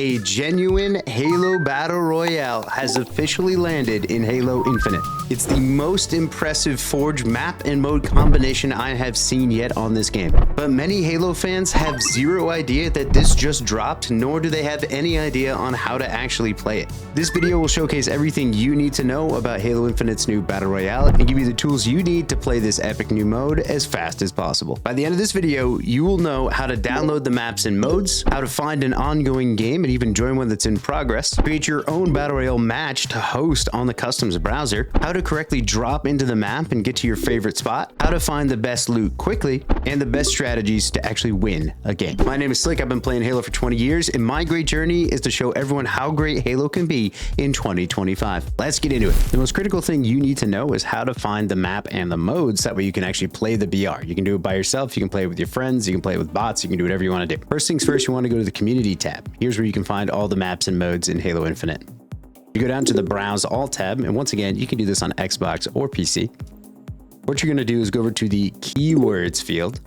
A genuine Halo Battle Royale has officially landed in Halo Infinite. It's the most impressive Forge map and mode combination I have seen yet on this game. But many Halo fans have zero idea that this just dropped, nor do they have any idea on how to actually play it. This video will showcase everything you need to know about Halo Infinite's new Battle Royale and give you the tools you need to play this epic new mode as fast as possible. By the end of this video, you will know how to download the maps and modes, how to find an ongoing game and even join one that's in progress, create your own Battle Royale match to host on the customs browser, how to correctly drop into the map and get to your favorite spot, how to find the best loot quickly, and the best strategies to actually win a game. My name is Slick. I've been playing Halo for 20 years, and my great journey is to show everyone how great Halo can be in 2025. Let's get into it. The most critical thing you need to know is how to find the map and the modes. That way you can actually play the BR. You can do it by yourself, you can play it with your friends, you can play it with bots, you can do whatever you want to do. First things first, you want to go to the community tab. Here's where you can find all the maps and modes in Halo Infinite. You go down to the Browse All tab, and once again, you can do this on Xbox or PC. What you're going to do is go over to the keywords field,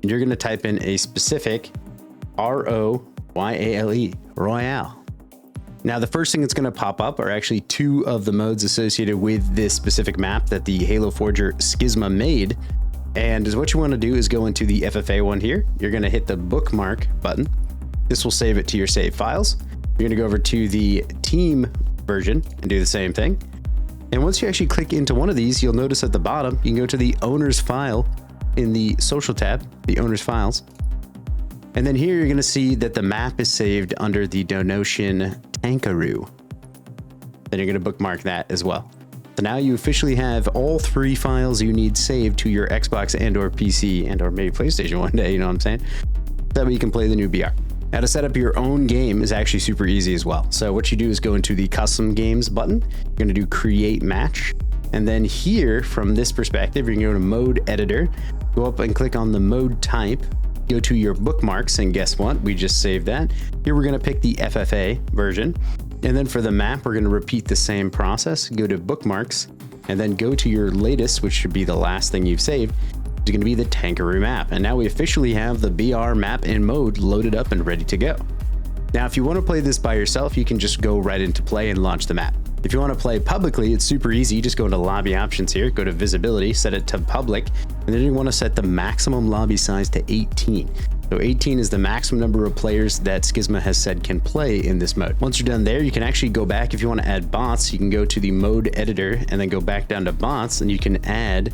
and you're going to type in a specific ROYALE, Royale. Now, the first thing that's going to pop up are actually two of the modes associated with this specific map that the Halo Forger Skisma made. And what you want to do is go into the FFA one here. You're going to hit the bookmark button. This will save it to your save files. You're going to go over to the team version and do the same thing. And once you actually click into one of these, you'll notice at the bottom, you can go to the owner's file in the social tab, the owner's files. And then here you're going to see that the map is saved under the Donotion Tankaroo. Then you're going to bookmark that as well. So now you officially have all three files you need saved to your Xbox and or PC and or maybe PlayStation one day, you know what I'm saying? That way you can play the new BR. Now, to set up your own game is actually super easy as well. So what you do is go into the custom games button. You're going to do create match. And then here from this perspective, you're going to go to mode editor, go up and click on the mode type, go to your bookmarks. And guess what? We just saved that. Here, we're going to pick the FFA version. And then for the map, we're going to repeat the same process. Go to bookmarks and then go to your latest, which should be the last thing you've saved. Is going to be the Tankaroo map. And now we officially have the BR map and mode loaded up and ready to go. Now, if you want to play this by yourself, you can just go right into play and launch the map. If you want to play publicly, it's super easy. Just go into lobby options here, go to visibility, set it to public, and then you want to set the maximum lobby size to 18. So 18 is the maximum number of players that Skisma has said can play in this mode. Once you're done there, you can actually go back. If you want to add bots, you can go to the mode editor and then go back down to bots, and you can add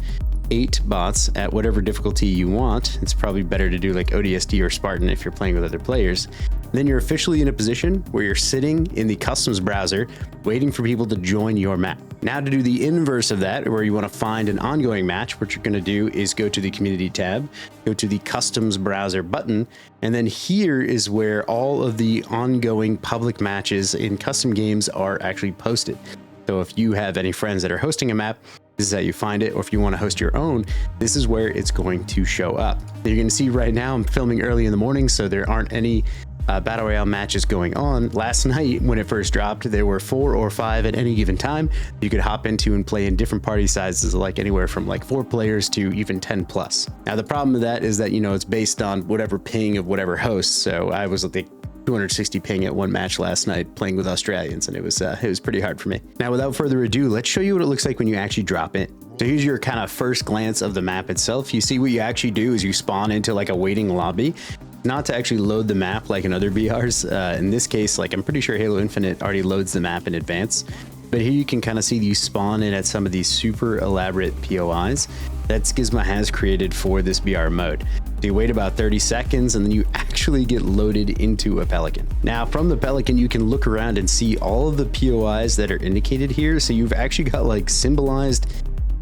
8 bots at whatever difficulty you want. It's probably better to do like ODST or Spartan if you're playing with other players. And then you're officially in a position where you're sitting in the customs browser waiting for people to join your map. Now, to do the inverse of that, where you want to find an ongoing match, what you're going to do is go to the community tab, go to the customs browser button, and then here is where all of the ongoing public matches in custom games are actually posted. So if you have any friends that are hosting a map, this is how you find it. Or if you want to host your own, this is where it's going to show up. You're going to see right now I'm filming early in the morning, so there aren't any Battle Royale matches going on. Last night when it first dropped, there were 4 or 5 at any given time you could hop into and play in different party sizes, like anywhere from like 4 players to even 10 plus. Now, the problem with that is that, you know, it's based on whatever ping of whatever host. So I was at the 260 ping at one match last night playing with Australians, and it was pretty hard for me. Now, without further ado, let's show you what it looks like when you actually drop in. So here's your kind of first glance of the map itself. You see what you actually do is you spawn into like a waiting lobby, not to actually load the map like in other BRs. In this case, like I'm pretty sure Halo Infinite already loads the map in advance. But here you can kind of see you spawn in at some of these super elaborate POIs that Skisma has created for this BR mode. So you wait about 30 seconds and then you actually get loaded into a Pelican. Now, from the Pelican, you can look around and see all of the POIs that are indicated here. So you've actually got like symbolized,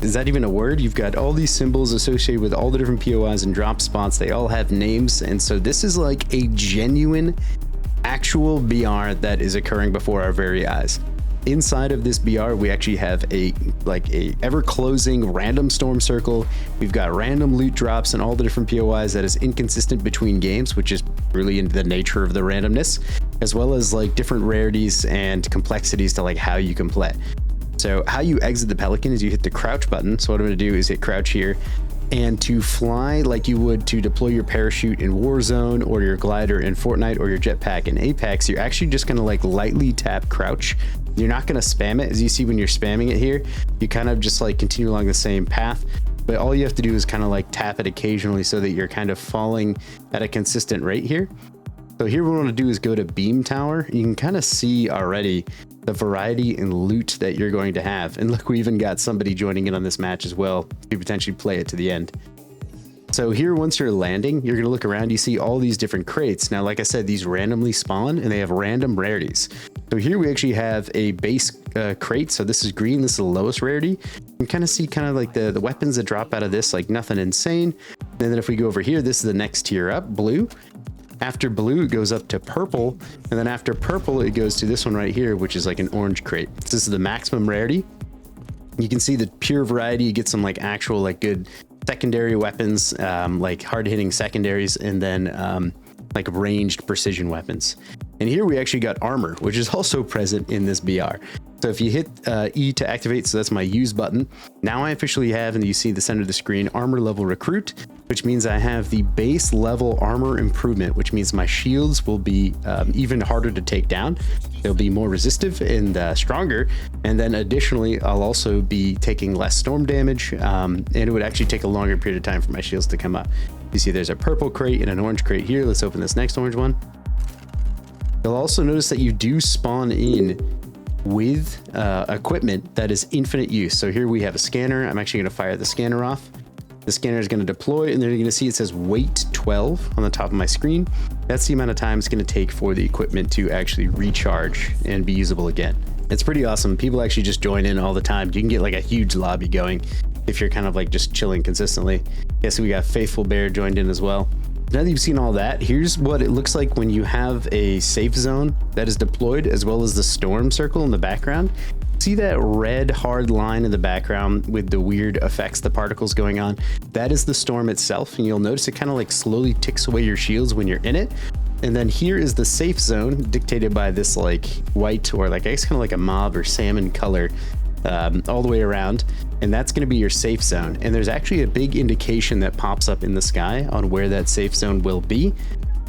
is that even a word? You've got all these symbols associated with all the different POIs and drop spots. They all have names. And so this is like a genuine, actual BR that is occurring before our very eyes. Inside of this BR, we actually have a ever closing random storm circle. We've got random loot drops and all the different POIs that is inconsistent between games, which is really in the nature of the randomness, as well as like different rarities and complexities to like how you can play. So how you exit the Pelican is you hit the crouch button. So what I'm going to do is hit crouch here, and to fly like you would to deploy your parachute in Warzone, or your glider in Fortnite, or your jetpack in Apex, you're actually just going to like lightly tap crouch. You're not going to spam it. As you see when you're spamming it here, you kind of just like continue along the same path, but all you have to do is kind of like tap it occasionally so that you're kind of falling at a consistent rate here. So here what we want to do is go to beam tower. You can kind of see already the variety and loot that you're going to have. And look, we even got somebody joining in on this match as well to potentially play it to the end. So here, once you're landing, you're going to look around, you see all these different crates. Now, like I said, these randomly spawn and they have random rarities. So here we actually have a base crate. So this is green, this is the lowest rarity. You can kind of see kind of like the weapons that drop out of this, like nothing insane. And then if we go over here, this is the next tier up, blue. After blue, it goes up to purple. And then after purple, it goes to this one right here, which is like an orange crate. So this is the maximum rarity. You can see the pure variety. You get some like actual like good secondary weapons, like hard hitting secondaries, and then like ranged precision weapons. And here we actually got armor, which is also present in this BR. So if you hit E to activate, so that's my use button. Now I officially have, and you see the center of the screen, armor level recruit, which means I have the base level armor improvement, which means my shields will be even harder to take down. They'll be more resistive and stronger. And then additionally, I'll also be taking less storm damage, and it would actually take a longer period of time for my shields to come up. You see there's a purple crate and an orange crate here. Let's open this next orange one. You'll also notice that you do spawn in with equipment that is infinite use. So here we have a scanner. I'm actually going to fire the scanner off. The scanner is going to deploy, and then you're going to see it says wait 12 on the top of my screen. That's the amount of time it's going to take for the equipment to actually recharge and be usable again. It's pretty awesome. People actually just join in all the time. You can get like a huge lobby going if you're kind of like just chilling consistently. Yes, we got Faithful Bear joined in as well. Now that you've seen all that, here's what it looks like when you have a safe zone that is deployed, as well as the storm circle in the background. See that red hard line in the background with the weird effects, the particles going on? That is the storm itself, and you'll notice it kind of like slowly ticks away your shields when you're in it. And then here is the safe zone dictated by this like white, or like I guess kind of like a mauve or salmon color all the way around. And that's going to be your safe zone. And there's actually a big indication that pops up in the sky on where that safe zone will be.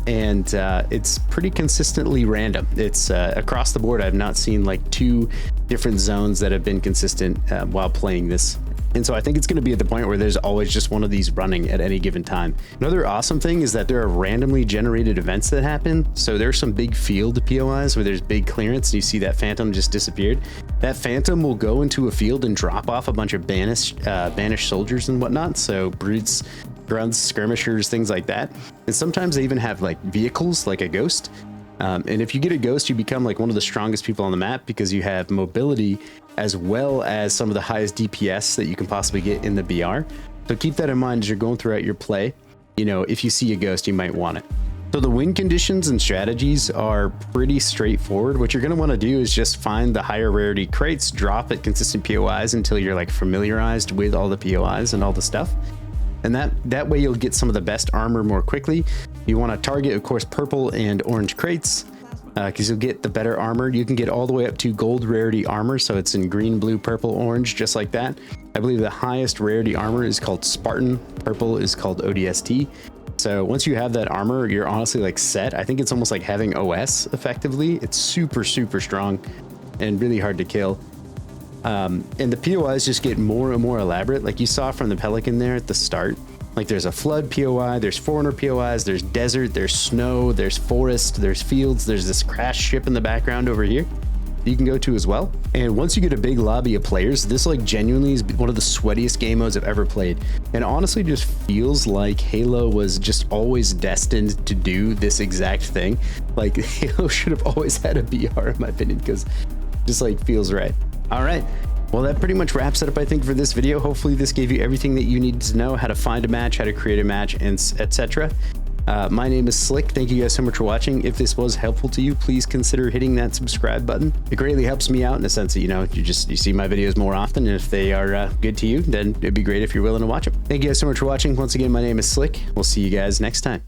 And it's pretty consistently random. It's across the board. I've not seen like two different zones that have been consistent while playing this. And so I think it's going to be at the point where there's always just one of these running at any given time. Another awesome thing is that there are randomly generated events that happen. So there's some big field POIs where there's big clearance, and you see that phantom just disappeared. That phantom will go into a field and drop off a bunch of banished soldiers and whatnot. So brutes, grunts, skirmishers, things like that. And sometimes they even have like vehicles, like a ghost. And if you get a ghost, you become like one of the strongest people on the map because you have mobility as well as some of the highest DPS that you can possibly get in the BR. So keep that in mind as you're going throughout your play. You know, if you see a ghost, you might want it. So the win conditions and strategies are pretty straightforward. What you're going to want to do is just find the higher rarity crates, drop at consistent POIs until you're like familiarized with all the POIs and all the stuff. And that way you'll get some of the best armor more quickly. You want to target, of course, purple and orange crates because you'll get the better armor. You can get all the way up to gold rarity armor. So it's in green, blue, purple, orange, just like that. I believe the highest rarity armor is called Spartan. Purple is called ODST. So once you have that armor, you're honestly like set. I think it's almost like having OS effectively. It's super, super strong and really hard to kill. And the POIs just get more and more elaborate. Like you saw from the Pelican there at the start, like there's a flood POI, there's foreigner POIs, there's desert, there's snow, there's forest, there's fields, there's this crashed ship in the background over here you can go to as well. And once you get a big lobby of players, this like genuinely is one of the sweatiest game modes I've ever played. And honestly just feels like Halo was just always destined to do this exact thing. Like Halo should have always had a BR in my opinion, because it just like feels right. All right. Well, that pretty much wraps it up, I think, for this video. Hopefully this gave you everything that you needed to know, how to find a match, how to create a match, and etc. My name is Slick. Thank you guys so much for watching. If this was helpful to you, please consider hitting that subscribe button. It greatly helps me out in the sense that, you know, you see my videos more often, and if they are good to you, then it'd be great if you're willing to watch them. Thank you guys so much for watching. Once again, my name is Slick. We'll see you guys next time.